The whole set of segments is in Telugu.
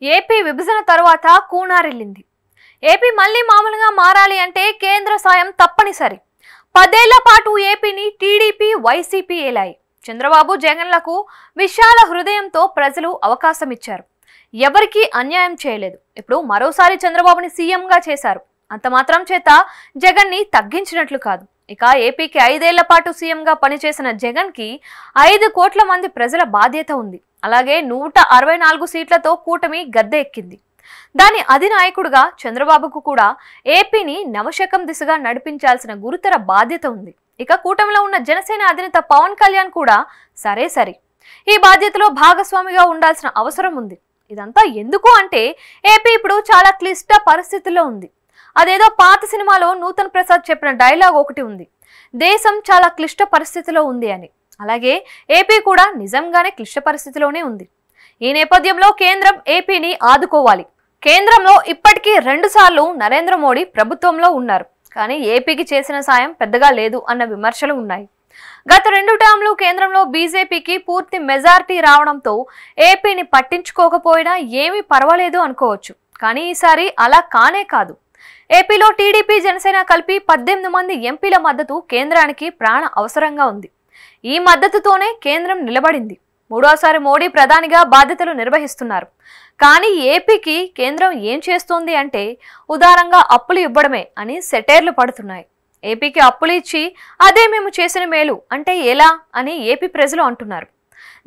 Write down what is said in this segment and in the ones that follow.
ఏపీ విభజన తర్వాత కూనారిల్లింది. ఏపీ మళ్ళీ మామూలుగా మారాలి అంటే కేంద్ర సాయం తప్పనిసరి. 10 ఏళ్ల పాటు ఏపీని టీడీపీ వైసీపీ ఏలాయి. చంద్రబాబు జగన్లకు విశాల హృదయంతో ప్రజలు అవకాశం ఇచ్చారు. ఎవరికీ అన్యాయం చేయలేదు. ఇప్పుడు మరోసారి చంద్రబాబుని సీఎంగా చేశారు. అంత మాత్రం చేత జగన్ని తగ్గించినట్లు కాదు. ఇక ఏపీకి 5 ఏళ్ల పాటు సీఎంగా పనిచేసిన జగన్కి 5 కోట్ల మంది ప్రజల బాధ్యత ఉంది. అలాగే 164 సీట్లతో కూటమి గద్దె ఎక్కింది. దాని అధినాయకుడుగా చంద్రబాబుకు కూడా ఏపీని నవశకం దిశగా నడిపించాల్సిన గురుతర బాధ్యత ఉంది. ఇక కూటమిలో ఉన్న జనసేన అధినేత పవన్ కళ్యాణ్ కూడా సరే ఈ బాధ్యతలో భాగస్వామిగా ఉండాల్సిన అవసరం ఉంది. ఇదంతా ఎందుకు అంటే ఏపీ ఇప్పుడు చాలా క్లిష్ట పరిస్థితుల్లో ఉంది. అదేదో పాత సినిమాలో నూతన్ ప్రసాద్ చెప్పిన డైలాగ్ ఒకటి ఉంది, దేశం చాలా క్లిష్ట పరిస్థితిలో ఉంది అని. అలాగే ఏపీ కూడా నిజంగానే క్లిష్ట పరిస్థితిలోనే ఉంది. ఈ నేపథ్యంలో కేంద్రం ఏపీని ఆదుకోవాలి. కేంద్రంలో ఇప్పటికీ 2 సార్లు నరేంద్ర మోడీ ప్రభుత్వంలో ఉన్నారు. కానీ ఏపీకి చేసిన సాయం పెద్దగా లేదు అన్న విమర్శలు ఉన్నాయి. గత 2 టర్మ్లు కేంద్రంలో బీజేపీకి పూర్తి మెజారిటీ రావడంతో ఏపీని పట్టించుకోకపోయినా ఏమీ పర్వాలేదు అనుకోవచ్చు. కానీ ఈసారి అలా కానే కాదు. ఏపీలో టీడీపీ జనసేన కలిపి 18 మంది ఎంపీల మద్దతు కేంద్రానికి ప్రాణ అవసరంగా ఉంది. ఈ మద్దతుతోనే కేంద్రం నిలబడింది. 3వసారి మోడీ ప్రధానిగా బాధ్యతలు నిర్వహిస్తున్నారు. కానీ ఏపీకి కేంద్రం ఏం చేస్తోంది అంటే ఉదారంగా అప్పులు ఇవ్వడమే అని సెటైర్లు పడుతున్నాయి. ఏపీకి అప్పులు ఇచ్చి అదే మేము చేసిన మేలు అంటే ఎలా అని ఏపీ ప్రజలు అంటున్నారు.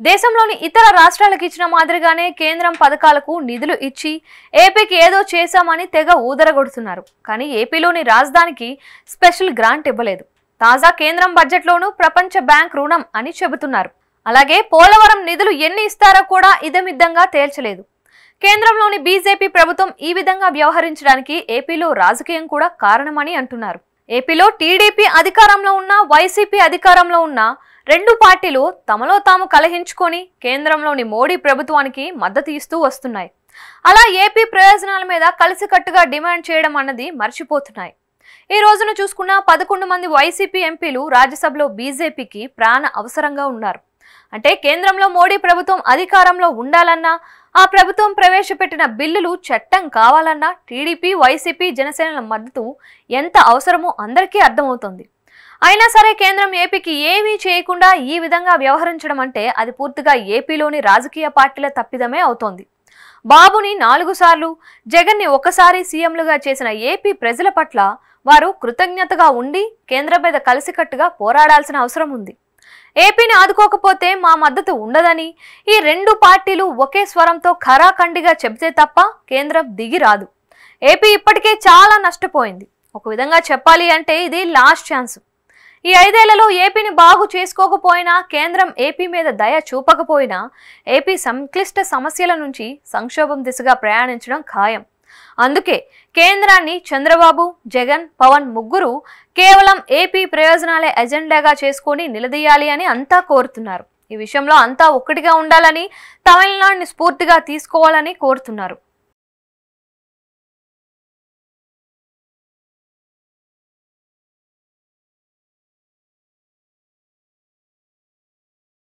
దేశంలోని ఇతర రాష్ట్రాలకు ఇచ్చిన మాదిరిగానే కేంద్రం పథకాలకు నిధులు ఇచ్చి ఏపీకి ఏదో చేశామని తెగ ఊదరగొడుతున్నారు. కానీ ఏపీలోని రాజధానికి స్పెషల్ గ్రాంట్ ఇవ్వలేదు. తాజా కేంద్రం బడ్జెట్లోనూ ప్రపంచ బ్యాంక్ రుణం అని చెబుతున్నారు. అలాగే పోలవరం నిధులు ఎన్ని ఇస్తారో కూడా ఇదమిద్దంగా తేల్చలేదు. కేంద్రంలోని బీజేపీ ప్రభుత్వం ఈ విధంగా వ్యవహరించడానికి ఏపీలో రాజకీయం కూడా కారణమని అంటున్నారు. ఏపీలో టీడీపీ అధికారంలో ఉన్న వైసీపీ అధికారంలో ఉన్న 2 పార్టీలు తమలో తాము కలహించుకొని కేంద్రంలోని మోడీ ప్రభుత్వానికి మద్దతు ఇస్తూ వస్తున్నాయి. అలా ఏపీ ప్రయోజనాల మీద కలిసికట్టుగా డిమాండ్ చేయడం అన్నది మర్చిపోతున్నాయి. ఈ రోజున చూసుకున్న 11 మంది వైసీపీ ఎంపీలు రాజ్యసభలో బీజేపీకి ప్రాణ అవసరంగా ఉన్నారు. అంటే కేంద్రంలో మోడీ ప్రభుత్వం అధికారంలో ఉండాలన్నా, ఆ ప్రభుత్వం ప్రవేశపెట్టిన బిల్లులు చట్టం కావాలన్నా టీడీపీ వైసీపీ జనసేనల మద్దతు ఎంత అవసరమో అందరికీ అర్థమవుతోంది. అయినా సరే కేంద్రం ఏపీకి ఏమీ చేయకుండా ఈ విధంగా వ్యవహరించడం అంటే అది పూర్తిగా ఏపీలోని రాజకీయ పార్టీల తప్పిదమే అవుతోంది. బాబుని 4 సార్లు, జగన్ని 1 సారి సీఎంలుగా చేసిన ఏపీ ప్రజల పట్ల వారు కృతజ్ఞతగా ఉండి కేంద్రం మీద కలిసికట్టుగా పోరాడాల్సిన అవసరం ఉంది. ఏపీని ఆదుకోకపోతే మా మద్దతు ఉండదని ఈ 2 పార్టీలు ఒకే స్వరంతో ఖరాఖండిగా చెబితే తప్ప కేంద్రం దిగి రాదు. ఏపీ ఇప్పటికే చాలా నష్టపోయింది. ఒక విధంగా చెప్పాలి అంటే ఇది లాస్ట్ ఛాన్స్. ఈ 5 ఏళ్లలో ఏపీని బాగు చేసుకోకపోయినా, కేంద్రం ఏపీ మీద దయ చూపకపోయినా ఏపీ సంక్లిష్ట సమస్యల నుంచి సంక్షోభం దిశగా ప్రయాణించడం ఖాయం. అందుకే కేంద్రాన్ని చంద్రబాబు, జగన్, పవన్ ముగ్గురు కేవలం ఏపీ ప్రయోజనాలే ఎజెండాగా చేసుకొని నిలదీయాలి అని అంతా కోరుతున్నారు. ఈ విషయంలో అంతా ఒక్కటిగా ఉండాలని, తమిళనాడుని స్ఫూర్తిగా తీసుకోవాలని కోరుతున్నారు.